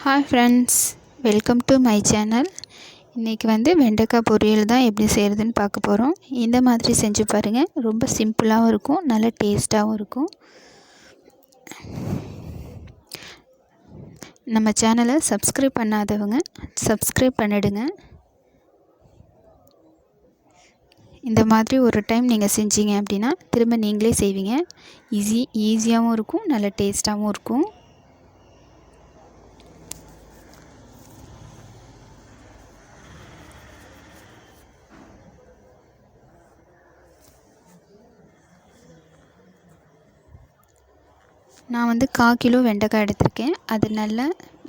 Hi friends, welcome to my channel. இன்றைக்கி வெண்டைக்காய் பொரியல் தான் எப்படி செய்கிறதுன்னு பார்க்க போகிறோம். இந்த மாதிரி செஞ்சு பாருங்கள். ரொம்ப சிம்பிளாகவும் இருக்கும், நல்ல டேஸ்ட்டாகவும் இருக்கும். நம்ம சேனலை சப்ஸ்கிரைப் பண்ணாதவங்க சப்ஸ்கிரைப் பண்ணிடுங்க. இந்த மாதிரி ஒரு டைம் நீங்கள் செஞ்சீங்க அப்படின்னா திரும்ப நீங்களே செய்வீங்க. ஈஸியாகவும் இருக்கும், நல்ல டேஸ்ட்டாகவும் இருக்கும். நான் 1/4 கிலோ வெண்டைக்காய் எடுத்திருக்கேன். அது நல்லா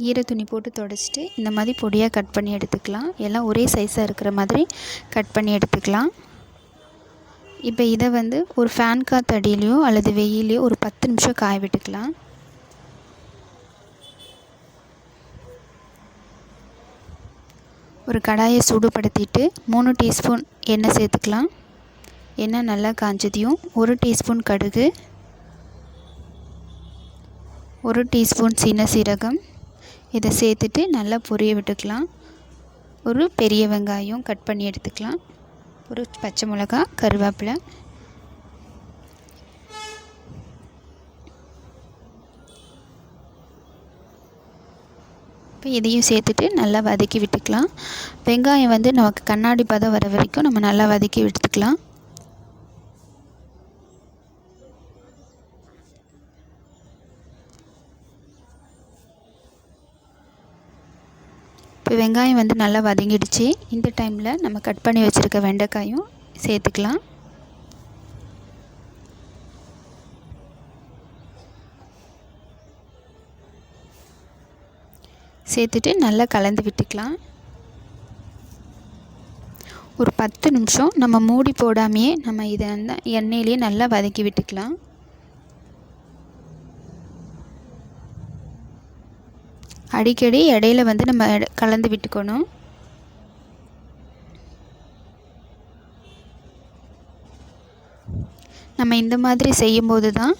ஈர துணி போட்டு துடைச்சிட்டு இந்த மாதிரி பொடியாக கட் பண்ணி எடுத்துக்கலாம். எல்லாம் ஒரே சைஸாக இருக்கிற மாதிரி கட் பண்ணி எடுத்துக்கலாம். இப்போ இதை ஒரு ஃபேன் காற்று அடியிலையோ அல்லது வெயிலையோ ஒரு 10 நிமிஷம் காய விட்டுக்கலாம். ஒரு கடாயை சூடுபடுத்திட்டு 3 டீஸ்பூன் எண்ணெய் சேர்த்துக்கலாம். எண்ணெய் நல்லா காஞ்சதையும் 1 டீஸ்பூன் கடுகு, 1 டீஸ்பூன் சின்ன சீரகம் இதை சேர்த்துட்டு நல்லா பொரிய விட்டுக்கலாம். ஒரு பெரிய வெங்காயம் கட் பண்ணி எடுத்துக்கலாம். ஒரு பச்சை மிளகா, கருவேப்பிலை. இப்போ இதையும் சேர்த்துட்டு நல்லா வதக்கி விட்டுக்கலாம். வெங்காயம் நமக்கு கண்ணாடி பதம் வர வரைக்கும் நம்ம நல்லா வதக்கி விட்டுக்கலாம். இப்போ வெங்காயம் நல்லா வதங்கிடுச்சு. இந்த டைமில் நம்ம கட் பண்ணி வச்சுருக்க வெண்டைக்காயும் சேர்த்துக்கலாம். சேர்த்துட்டு நல்லா கலந்து விட்டுக்கலாம். ஒரு 10 நிமிஷம் நம்ம மூடி போடாமையே நம்ம இதை எண்ணெயிலேயே நல்லா வதக்கி விட்டுக்கலாம். அடிக்கடி இடையில நம்ம கலந்து விட்டுக்கணும். நம்ம இந்த மாதிரி செய்யும்போது தான்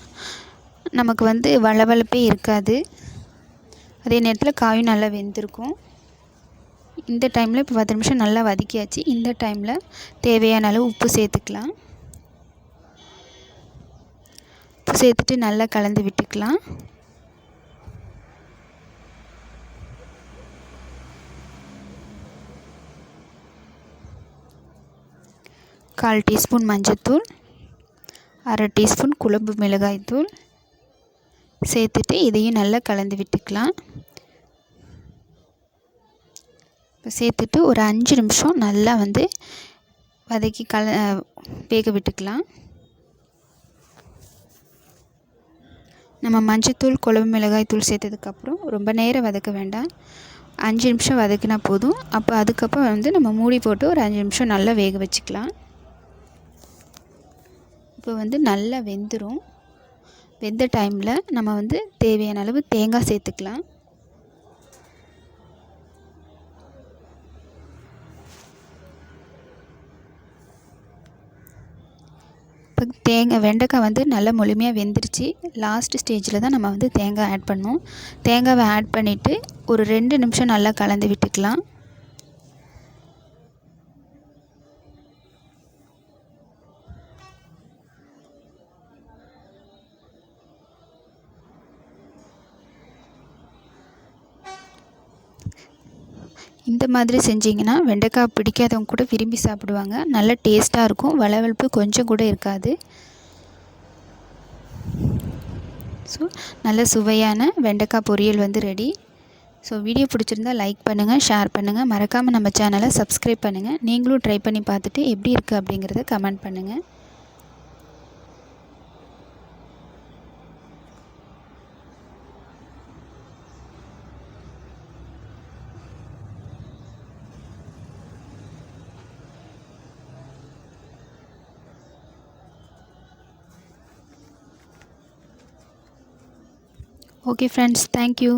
நமக்கு வளவளப்பே இருக்காது. அதே நேரத்தில் காயும் நல்லா வெந்திருக்கும். இந்த டைமில் இப்போ 10 நிமிஷம் நல்லா வதக்கியாச்சு. இந்த டைமில் தேவையான அளவு உப்பு சேர்த்துக்கலாம். உப்பு சேர்த்துட்டு நல்லா கலந்து விட்டுக்கலாம். கால் டீஸ்பூன் மஞ்சள்தூள், அரை டீஸ்பூன் குழம்பு மிளகாய்த்தூள் சேர்த்துட்டு இதையும் நல்லா கலந்து விட்டுக்கலாம். இப்போ சேர்த்துட்டு ஒரு 5 நிமிஷம் நல்லா வதக்கி வேக விட்டுக்கலாம். நம்ம மஞ்சள்தூள், குழம்பு மிளகாய்த்தூள் சேர்த்ததுக்கப்புறம் ரொம்ப நேரம் வதக்க வேண்டாம். 5 நிமிஷம் வதக்கினா போதும். அப்போ அதுக்கப்புறம் நம்ம மூடி போட்டு ஒரு 5 நிமிஷம் நல்லா வேக வச்சுக்கலாம். இப்போ நல்லா வெந்துடும். வெந்த டைமில் நம்ம தேவையான அளவு தேங்காய் சேர்த்துக்கலாம். இப்போ வெண்டைக்காய் நல்லா முழுமையாக வெந்துருச்சு. லாஸ்ட் ஸ்டேஜில் தான் நம்ம தேங்காய் ஆட் பண்ணணும். தேங்காவை ஆட் பண்ணிவிட்டு ஒரு 2 நிமிஷம் நல்லா கலந்து விட்டுக்கலாம். இந்த மாதிரி செஞ்சிங்கன்னா வெண்டைக்காய் பிடிக்காதவங்க கூட விரும்பி சாப்பிடுவாங்க. நல்ல டேஸ்ட்டாக இருக்கும், வளவளப்பு கொஞ்சம் கூட இருக்காது. ஸோ நல்ல சுவையான வெண்டைக்காய் பொரியல் ரெடி. ஸோ வீடியோ பிடிச்சிருந்தால் லைக் பண்ணுங்கள், ஷேர் பண்ணுங்கள், மறக்காமல் நம்ம சேனலை சப்ஸ்கிரைப் பண்ணுங்கள். நீங்களும் ட்ரை பண்ணி பார்த்துட்டு எப்படி இருக்குது அப்படிங்கிறத கமெண்ட் பண்ணுங்கள். Okay friends, thank you.